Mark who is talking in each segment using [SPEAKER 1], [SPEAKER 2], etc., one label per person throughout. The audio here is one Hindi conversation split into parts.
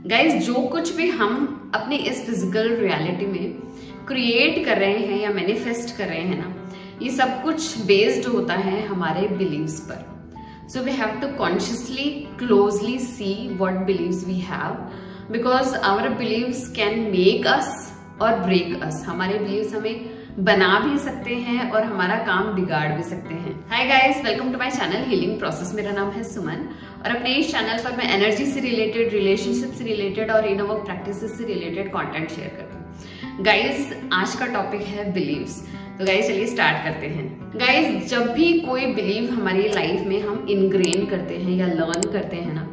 [SPEAKER 1] गाइज जो कुछ भी हम अपने इस फिजिकल रियलिटी में क्रिएट कर रहे हैं या मैनिफेस्ट कर रहे हैं ना, ये सब कुछ बेस्ड होता है हमारे बिलीव्स पर। So we have to consciously closely see what beliefs we have, because our beliefs can make us और ब्रेक अस। हमारे बिलीव्स हमें बना भी सकते हैं और हमारा काम बिगाड़ भी सकते हैं। Hi guys, welcome to my channel healing process. मेरा नाम है सुमन और अपने इस चैनल पर मैं एनर्जी से रिलेटेड, रिलेशनशिप से रिलेटेड और इनर वर्क प्रैक्टिसेस से रिलेटेड कंटेंट शेयर करती हूँ। गाइस, आज का टॉपिक है बिलीव्स। तो गाइस चलिए स्टार्ट करते हैं। गाइस, जब भी कोई बिलीव हमारी लाइफ में हम इनग्रेन करते हैं या लर्न करते हैं ना,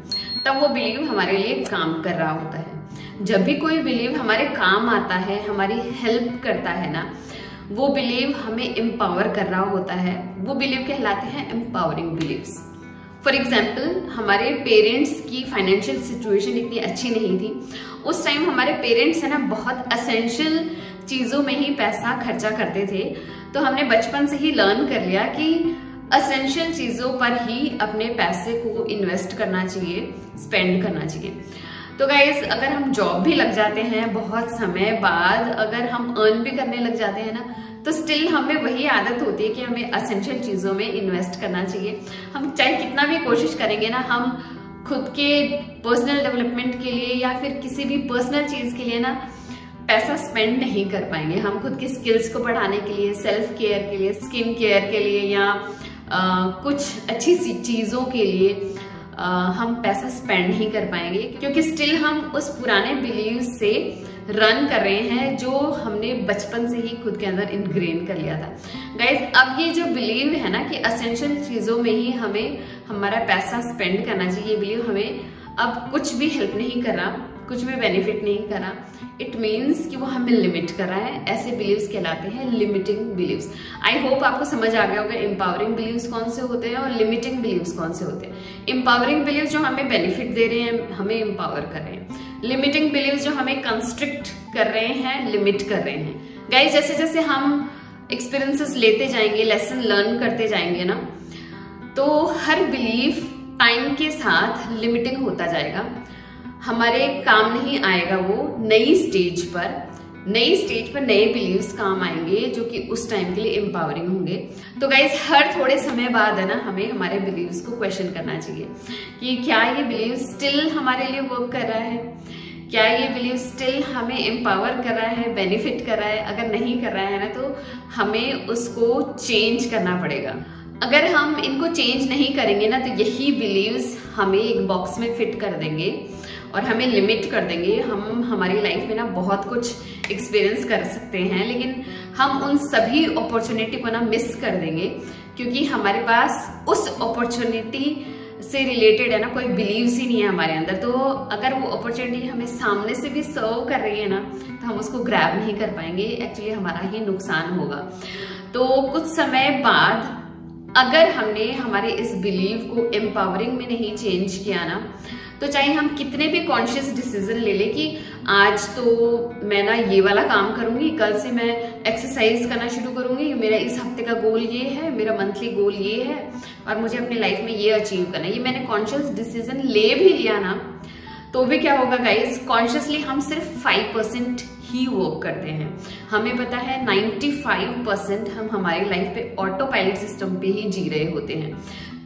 [SPEAKER 1] तब वो बिलीव हमारे लिए काम कर रहा होता है। जब भी कोई बिलीव हमारे काम आता है, हमारी हेल्प करता है ना, वो बिलीव हमें एम्पावर कर रहा होता है। वो बिलीव कहलाते हैं एम्पावरिंग बिलीव्स। फॉर एग्जाम्पल, हमारे पेरेंट्स की फाइनेंशियल सिचुएशन इतनी अच्छी नहीं थी। उस टाइम हमारे पेरेंट्स है ना बहुत असेंशियल चीजों में ही पैसा खर्चा करते थे। तो हमने बचपन से ही लर्न कर लिया कि असेंशियल चीजों पर ही अपने पैसे को इन्वेस्ट करना चाहिए, स्पेंड करना चाहिए। तो गाइज, अगर हम जॉब भी लग जाते हैं, बहुत समय बाद अगर हम अर्न भी करने लग जाते हैं ना, तो स्टिल हमें वही आदत होती है कि हमें असेंशियल चीजों में इन्वेस्ट करना चाहिए। हम चाहे कितना भी कोशिश करेंगे ना, हम खुद के पर्सनल डेवलपमेंट के लिए या फिर किसी भी पर्सनल चीज के लिए ना पैसा स्पेंड नहीं कर पाएंगे। हम खुद की स्किल्स को बढ़ाने के लिए, सेल्फ केयर के लिए, स्किन केयर के लिए या कुछ अच्छी सी चीजों के लिए हम पैसा स्पेंड नहीं कर पाएंगे, क्योंकि स्टिल हम उस पुराने बिलीव से रन कर रहे हैं जो हमने बचपन से ही खुद के अंदर इनग्रेन कर लिया था। गाइज, अब ये जो बिलीव है ना कि असेंशियल चीजों में ही हमें हमारा पैसा स्पेंड करना चाहिए, ये बिलीव हमें अब कुछ भी हेल्प नहीं कर रहा, कुछ भी बेनिफिट नहीं कर रहा। इट मीन्स कि वो हमें लिमिट कर रहा है। ऐसे बिलीव्स कहलाते हैं लिमिटिंग बिलीव्स। आई होप आपको समझ आ गया होगा एम्पावरिंग बिलीव्स कौन से होते हैं और लिमिटिंग बिलीव्स कौन से होते हैं। एम्पावरिंग बिलीव्स जो हमें बेनिफिट दे रहे हैं, हमें एम्पावर कर रहे हैं। लिमिटिंग बिलीव्स जो हमें कंस्ट्रिक्ट कर रहे हैं, लिमिट कर रहे हैं। गाइस, जैसे जैसे हम एक्सपीरियंसेस लेते जाएंगे, लेसन लर्न करते जाएंगे ना, तो हर बिलीव टाइम के साथ लिमिटिंग होता जाएगा। हमारे काम नहीं आएगा, वो नई स्टेज पर नए बिलीव्स काम आएंगे जो कि उस टाइम के लिए एम्पावरिंग होंगे। तो गाइज, हर थोड़े समय बाद है ना हमें हमारे बिलीव्स को क्वेश्चन करना चाहिए कि क्या ये बिलीव स्टिल हमारे लिए वर्क कर रहा है, क्या ये बिलीव स्टिल हमें एम्पावर कर रहा है, बेनिफिट कर रहा है। अगर नहीं कर रहा है ना, तो हमें उसको चेंज करना पड़ेगा। अगर हम इनको चेंज नहीं करेंगे ना, तो यही बिलीव्स हमें एक बॉक्स में फिट कर देंगे और हमें लिमिट कर देंगे। हम हमारी लाइफ में ना बहुत कुछ एक्सपीरियंस कर सकते हैं, लेकिन हम उन सभी अपॉर्चुनिटी को ना मिस कर देंगे, क्योंकि हमारे पास उस अपॉर्चुनिटी से रिलेटेड है ना कोई बिलीव्स ही नहीं है हमारे अंदर। तो अगर वो अपॉर्चुनिटी हमें सामने से भी सर्व कर रही है ना, तो हम उसको ग्रैब नहीं कर पाएंगे। एक्चुअली हमारा ही नुकसान होगा। तो कुछ समय बाद अगर हमने हमारे इस बिलीव को एम्पावरिंग में नहीं चेंज किया ना, तो चाहे हम कितने भी कॉन्शियस डिसीजन ले ले कि आज तो मैं ना ये वाला काम करूंगी, कल से मैं एक्सरसाइज करना शुरू करूंगी, मेरा इस हफ्ते का गोल ये है, मेरा मंथली गोल ये है और मुझे अपनी लाइफ में ये अचीव करना है, ये मैंने कॉन्शियस डिसीजन ले भी लिया ना, तो भी क्या होगा गाइज, कॉन्शियसली हम सिर्फ 5% ही वर्क करते हैं। हमें पता है 95% हम हमारी लाइफ पे ऑटो पायलट सिस्टम पे ही जी रहे होते हैं।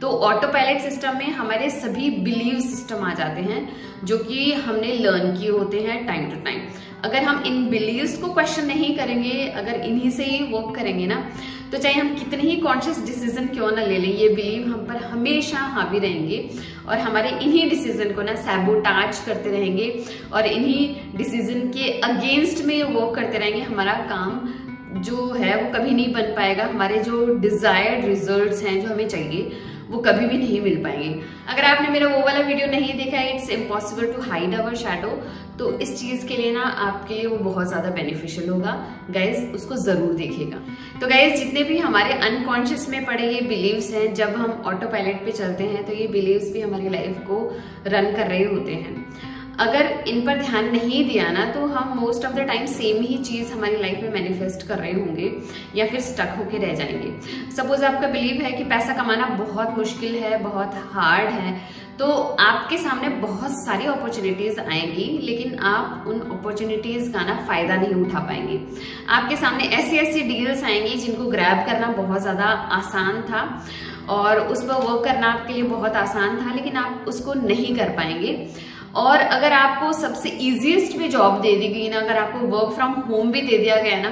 [SPEAKER 1] तो ऑटो पायलट सिस्टम में हमारे सभी बिलीव सिस्टम आ जाते हैं जो कि हमने लर्न किए होते हैं टाइम टू टाइम। अगर हम इन बिलीव्स को क्वेश्चन नहीं करेंगे, अगर इन्हीं से ही वर्क करेंगे ना, तो चाहे हम कितने ही कॉन्शियस डिसीजन क्यों ना ले लें, ये बिलीव हम पर हमेशा हावी रहेंगे और हमारे इन्हीं डिसीजन को ना सैबोटाज करते रहेंगे और इन्हीं डिसीजन के अगेंस्ट में वर्क करते रहेंगे। हमारा काम जो है वो कभी नहीं बन पाएगा। हमारे जो डिजायर्ड रिजल्ट्स हैं, जो हमें चाहिए, वो कभी भी नहीं मिल पाएंगे। अगर आपने मेरा वो वाला वीडियो नहीं देखा है, it's impossible to hide our shadow, तो इस चीज के लिए ना आपके लिए वो बहुत ज्यादा बेनिफिशियल होगा। गाइज, उसको जरूर देखिएगा। तो गाइज, जितने भी हमारे अनकॉन्शियस में पड़े ये बिलीव्स हैं, जब हम ऑटो पायलट पे चलते हैं, तो ये बिलीव्स भी हमारी लाइफ को रन कर रहे होते हैं। अगर इन पर ध्यान नहीं दिया ना तो हम most of the time same ही चीज हमारी लाइफ में मैनिफेस्ट कर रहे होंगे या फिर स्टक होके रह जाएंगे। सपोज आपका बिलीव है कि पैसा कमाना बहुत मुश्किल है, बहुत हार्ड है, तो आपके सामने बहुत सारी अपॉर्चुनिटीज आएंगी, लेकिन आप उन अपॉर्चुनिटीज का ना फायदा नहीं उठा पाएंगे। आपके सामने ऐसी ऐसी डील्स आएंगी जिनको ग्रैब करना बहुत ज्यादा आसान था और उस पर वर्क करना आपके लिए बहुत आसान था, लेकिन आप उसको नहीं कर पाएंगे। और अगर आपको सबसे इजीएस्ट में जॉब दे दी गई ना, अगर आपको वर्क फ्रॉम होम भी दे दिया गया ना,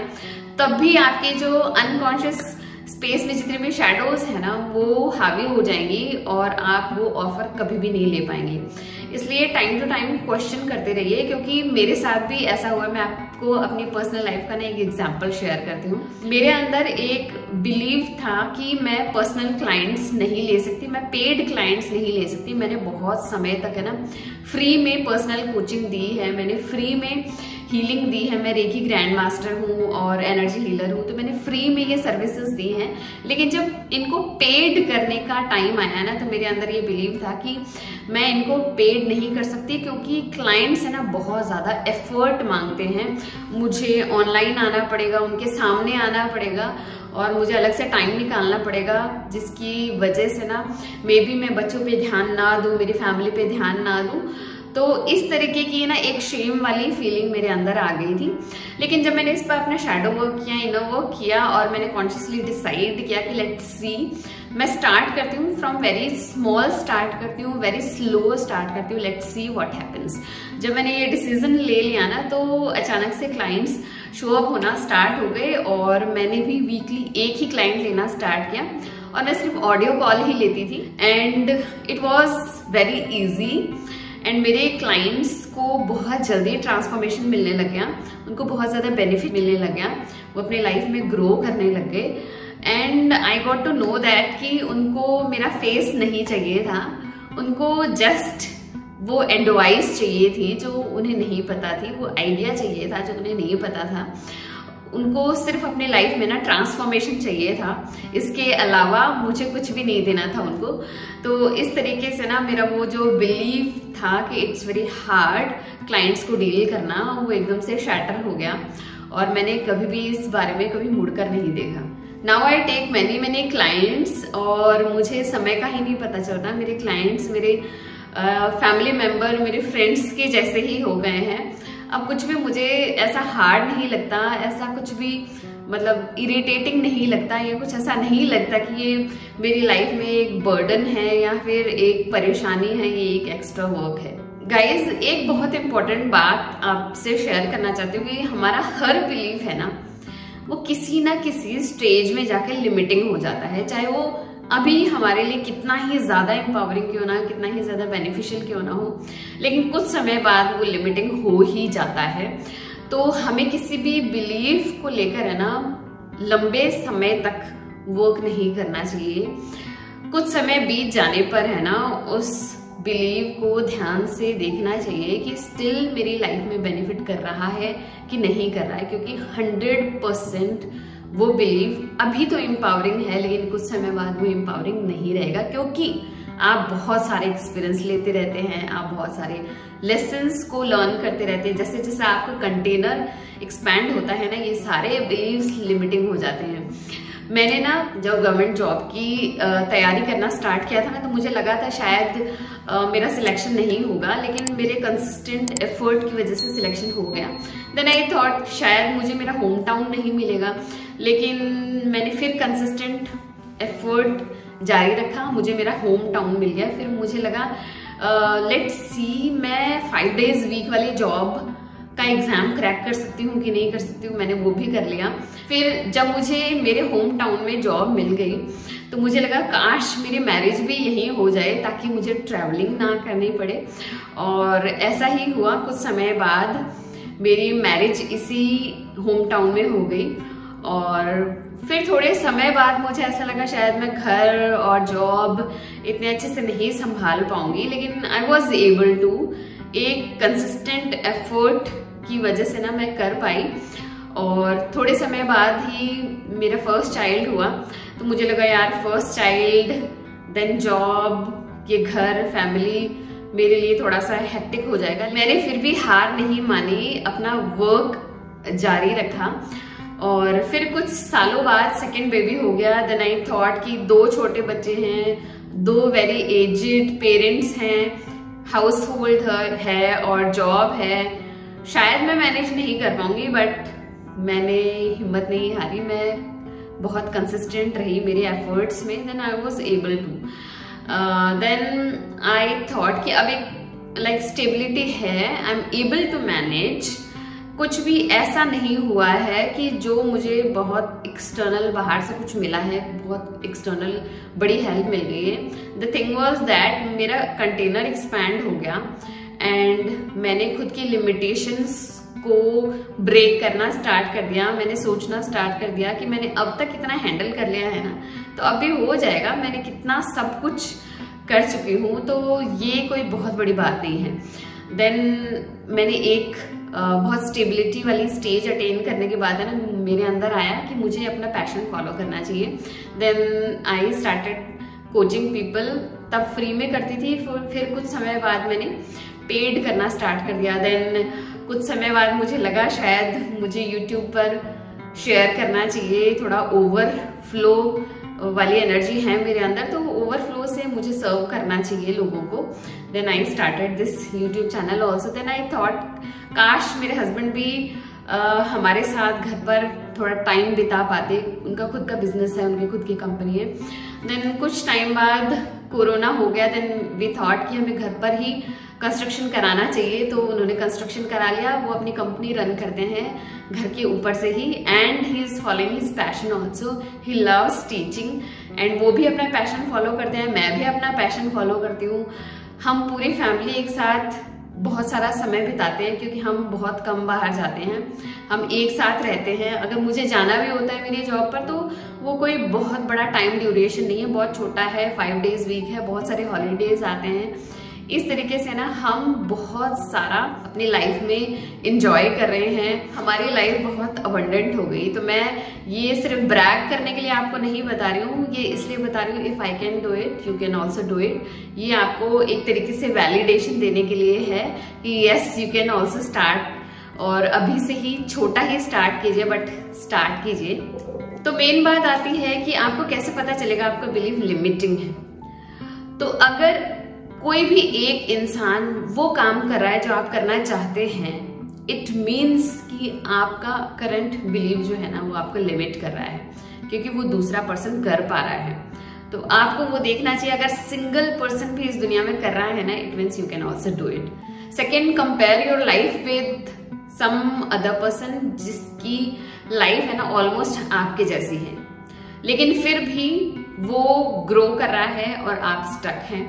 [SPEAKER 1] तब भी आपके जो अनकॉन्शियस स्पेस में जितने भी शैडोज है ना वो हावी हो जाएंगी और आप वो ऑफर कभी भी नहीं ले पाएंगे। इसलिए टाइम टू टाइम क्वेश्चन करते रहिए, क्योंकि मेरे साथ भी ऐसा हुआ। मैं आपको अपनी पर्सनल लाइफ का ना एक एग्जांपल शेयर करती हूँ। मेरे अंदर एक बिलीव था कि मैं पर्सनल क्लाइंट्स नहीं ले सकती, मैं पेड क्लाइंट्स नहीं ले सकती। मैंने बहुत समय तक है ना फ्री में पर्सनल कोचिंग दी है, मैंने फ्री में हीलिंग दी है। मैं रेकी ग्रैंड मास्टर हूँ और एनर्जी हीलर हूँ, तो मैंने फ्री में ये सर्विसेज दी हैं। लेकिन जब इनको पेड करने का टाइम आया ना, तो मेरे अंदर ये बिलीव था कि मैं इनको पेड नहीं कर सकती, क्योंकि क्लाइंट्स है ना बहुत ज्यादा एफर्ट मांगते हैं। मुझे ऑनलाइन आना पड़ेगा, उनके सामने आना पड़ेगा और मुझे अलग से टाइम निकालना पड़ेगा, जिसकी वजह से ना मे बी मैं बच्चों पे ध्यान ना दूं, मेरी फैमिली पे ध्यान ना दूं। तो इस तरीके की ना एक शेम वाली फीलिंग मेरे अंदर आ गई थी। लेकिन जब मैंने इस पर अपना शैडो वर्क किया, इनर वर्क किया और मैंने कॉन्शियसली डिसाइड किया कि लेट्स सी, मैं स्टार्ट करती हूँ फ्रॉम वेरी स्मॉल, स्टार्ट करती हूँ वेरी स्लो, स्टार्ट करती हूँ, लेट्स सी व्हाट हैपेंस। जब मैंने ये डिसीजन ले लिया ना, तो अचानक से क्लाइंट्स शो अप होना स्टार्ट हो गए और मैंने भी वीकली एक ही क्लाइंट लेना स्टार्ट किया और मैं सिर्फ ऑडियो कॉल ही लेती थी and it was very easy. And मेरे क्लाइंट्स को बहुत जल्दी ट्रांसफॉर्मेशन मिलने लग गया, उनको बहुत ज्यादा बेनिफिट मिलने लग गया, वो अपने लाइफ में ग्रो करने लग गए। And I got to know that कि उनको मेरा फेस नहीं चाहिए था, उनको जस्ट वो एडवाइस चाहिए थी जो उन्हें नहीं पता थी, वो आइडिया चाहिए था जो उन्हें नहीं पता था, उनको सिर्फ अपने लाइफ में ना ट्रांसफॉर्मेशन चाहिए था। इसके अलावा मुझे कुछ भी नहीं देना था उनको। तो इस तरीके से ना मेरा वो जो बिलीव था कि इट्स वेरी हार्ड क्लाइंट्स को डील करना, वो एकदम से शैटर हो गया और मैंने कभी भी इस बारे में कभी मुड़कर नहीं देखा। Now I take many clients और मुझे समय का ही नहीं पता चलता। मेरे क्लाइंट्स मेरे फैमिली मेंबर, मेरे फ्रेंड्स के जैसे ही हो गए हैं। अब कुछ भी मुझे ऐसा हार्ड नहीं लगता, ऐसा कुछ भी मतलब इरिटेटिंग नहीं लगता, या कुछ ऐसा नहीं लगता कि ये मेरी लाइफ में एक बर्डन है या फिर एक परेशानी है, ये एक एक्स्ट्रा वर्क है। गाइज, एक बहुत इंपॉर्टेंट बात आपसे शेयर करना चाहती हूँ कि हमारा हर बिलीफ है ना, वो किसी ना किसी स्टेज में जाकर लिमिटिंग हो जाता है। चाहे वो अभी हमारे लिए कितना ही ज्यादा एम्पावरिंग क्यों ना, कितना ही ज्यादा बेनिफिशियल क्यों ना हो, लेकिन कुछ समय बाद वो लिमिटिंग हो ही जाता है। तो हमें किसी भी बिलीफ को लेकर है ना लंबे समय तक वर्क नहीं करना चाहिए। कुछ समय बीत जाने पर है ना उस बिलीव को ध्यान से देखना चाहिए कि स्टिल मेरी लाइफ में बेनिफिट कर रहा है कि नहीं कर रहा है, क्योंकि 100% वो बिलीव अभी तो एम्पावरिंग है, लेकिन कुछ समय बाद वो एम्पावरिंग नहीं रहेगा, क्योंकि आप बहुत सारे एक्सपीरियंस लेते रहते हैं, आप बहुत सारे लेसन्स को लर्न करते रहते हैं। जैसे जैसे आपका कंटेनर एक्सपैंड होता है ना, ये सारे बिलीव्स लिमिटिंग हो जाते हैं। मैंने ना जब गवर्नमेंट जॉब की तैयारी करना स्टार्ट किया था ना, तो मुझे लगा था शायद मेरा सिलेक्शन नहीं होगा, लेकिन मेरे कंसिस्टेंट एफर्ट की वजह से सिलेक्शन हो गया। देन आई थॉट शायद मुझे मेरा होम टाउन नहीं मिलेगा, लेकिन मैंने फिर कंसिस्टेंट एफर्ट जारी रखा, मुझे मेरा होम टाउन मिल गया। फिर मुझे लगा लेट्स सी, मैं 5 days वीक वाली जॉब का एग्जाम क्रैक कर सकती हूँ कि नहीं कर सकती हूँ। मैंने वो भी कर लिया। फिर जब मुझे मेरे होम टाउन में जॉब मिल गई तो मुझे लगा काश मेरी मैरिज भी यहीं हो जाए, ताकि मुझे ट्रैवलिंग ना करनी पड़े। और ऐसा ही हुआ, कुछ समय बाद मेरी मैरिज इसी होम टाउन में हो गई। और फिर थोड़े समय बाद मुझे ऐसा लगा शायद मैं घर और जॉब इतने अच्छे से नहीं संभाल पाऊंगी, लेकिन आई वॉज एबल टू, एक कंसिस्टेंट एफर्ट की वजह से ना मैं कर पाई। और थोड़े समय बाद ही मेरा फर्स्ट चाइल्ड हुआ, तो मुझे लगा यार फर्स्ट चाइल्ड, देन जॉब, ये घर, फैमिली, मेरे लिए थोड़ा सा हेक्टिक हो जाएगा। मैंने फिर भी हार नहीं मानी, अपना वर्क जारी रखा और फिर कुछ सालों बाद सेकेंड बेबी हो गया। देन आई थॉट कि 2 छोटे बच्चे हैं, 2 वेरी एज्ड पेरेंट्स हैं, हाउस होल्ड है और जॉब है, शायद मैं मैनेज नहीं कर पाऊंगी, बट मैंने हिम्मत नहीं हारी, मैं बहुत कंसिस्टेंट रही मेरे एफर्ट्स में। Then I was able to, then I thought कि अब एक लाइक स्टेबिलिटी है, I am able to manage. कुछ भी ऐसा नहीं हुआ है कि जो मुझे बहुत एक्सटर्नल बाहर से कुछ मिला है, बहुत एक्सटर्नल बड़ी हेल्प मिल गई है। द थिंग वॉज दैट मेरा कंटेनर एक्सपैंड हो गया एंड मैंने खुद की लिमिटेशंस को ब्रेक करना स्टार्ट कर दिया। मैंने सोचना स्टार्ट कर दिया कि मैंने अब तक कितना हैंडल कर लिया है ना, तो अब भी हो जाएगा, मैंने कितना सब कुछ कर चुकी हूँ, तो ये कोई बहुत बड़ी बात नहीं है। देन मैंने एक बहुत स्टेबिलिटी वाली स्टेज अटेन करने के बाद है ना, मेरे अंदर आया कि मुझे अपना पैशन फॉलो करना चाहिए। Then I started coaching people, तब फ्री में करती थी, फिर कुछ समय बाद मैंने पेड करना स्टार्ट कर दिया। देन कुछ समय बाद मुझे लगा शायद मुझे यूट्यूब पर शेयर करना चाहिए, थोड़ा ओवरफ्लो वाली एनर्जी है मेरे अंदर, तो ओवरफ्लो से मुझे सर्व करना चाहिए लोगों को। Then I started this YouTube channel also. Then I thought काश मेरे हस्बैंड भी हमारे साथ घर पर थोड़ा टाइम बिता पाते, उनका खुद का बिजनेस है, उनकी खुद की कंपनी है। देन कुछ टाइम बाद कोरोना हो गया। देन वी थॉट कि हमें घर पर ही कंस्ट्रक्शन कराना चाहिए, तो उन्होंने कंस्ट्रक्शन करा लिया। वो अपनी कंपनी रन करते हैं घर के ऊपर से ही, and he is following his passion also, he loves teaching, and वो भी अपना पैशन फॉलो करते हैं, मैं भी अपना पैशन फॉलो करती हूँ। हम पूरी फैमिली एक साथ बहुत सारा समय बिताते हैं, क्योंकि हम बहुत कम बाहर जाते हैं, हम एक साथ रहते हैं। अगर मुझे जाना भी होता है मेरी जॉब पर, तो वो कोई बहुत बड़ा टाइम ड्यूरेशन नहीं है, बहुत छोटा है, 5 days वीक है, बहुत सारे हॉलीडेज आते हैं। इस तरीके से ना हम बहुत सारा अपनी लाइफ में इंजॉय कर रहे हैं, हमारी लाइफ बहुत अबंडेंट हो गई। तो मैं ये सिर्फ ब्रैग करने के लिए आपको नहीं बता रही हूँ, ये इसलिए बता रही हूँ, if I can do it you can also do it. ये आपको एक तरीके से वैलिडेशन देने के लिए है कि yes you can also start, और अभी से ही छोटा ही स्टार्ट कीजिए, बट स्टार्ट कीजिए। तो मेन बात आती है कि आपको कैसे पता चलेगा आपका बिलीफ लिमिटिंग है। तो अगर कोई भी एक इंसान वो काम कर रहा है जो आप करना चाहते हैं, इट मीन्स कि आपका करंट बिलीव जो है ना वो आपको लिमिट कर रहा है, क्योंकि वो दूसरा पर्सन कर पा रहा है। तो आपको वो देखना चाहिए, अगर सिंगल पर्सन भी इस दुनिया में कर रहा है ना, it means you can also do it. Second, compare your life with some other person जिसकी लाइफ है ना ऑलमोस्ट आपके जैसी है, लेकिन फिर भी वो ग्रो कर रहा है और आप स्टक हैं।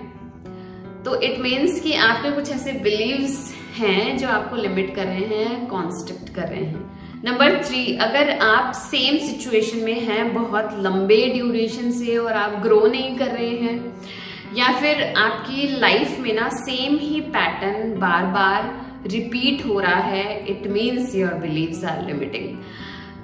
[SPEAKER 1] तो इट मीन्स कि आपके कुछ ऐसे बिलीव्स हैं जो आपको लिमिट कर रहे हैं, कॉन्स्ट्रिक्ट कर रहे हैं। नंबर 3, अगर आप सेम सिचुएशन में हैं बहुत लंबे ड्यूरेशन से और आप ग्रो नहीं कर रहे हैं, या फिर आपकी लाइफ में ना सेम ही पैटर्न बार बार रिपीट हो रहा है, it means your beliefs are limiting.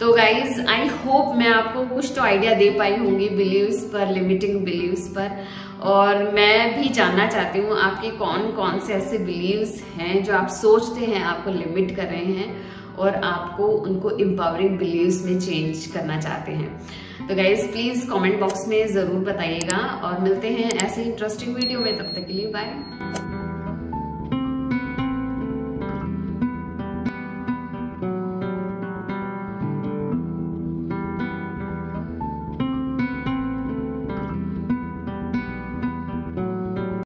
[SPEAKER 1] तो गाइज आई होप मैं आपको कुछ तो आइडिया दे पाई होंगी बिलीव्स पर, लिमिटिंग बिलीव्स पर। और मैं भी जानना चाहती हूँ आपके कौन कौन से ऐसे बिलीव्स हैं जो आप सोचते हैं आपको लिमिट कर रहे हैं, और आपको उनको एम्पावरिंग बिलीव्स में चेंज करना चाहते हैं। तो गाइज प्लीज कमेंट बॉक्स में जरूर बताइएगा, और मिलते हैं ऐसे इंटरेस्टिंग वीडियो में। तब तक के लिए बाय।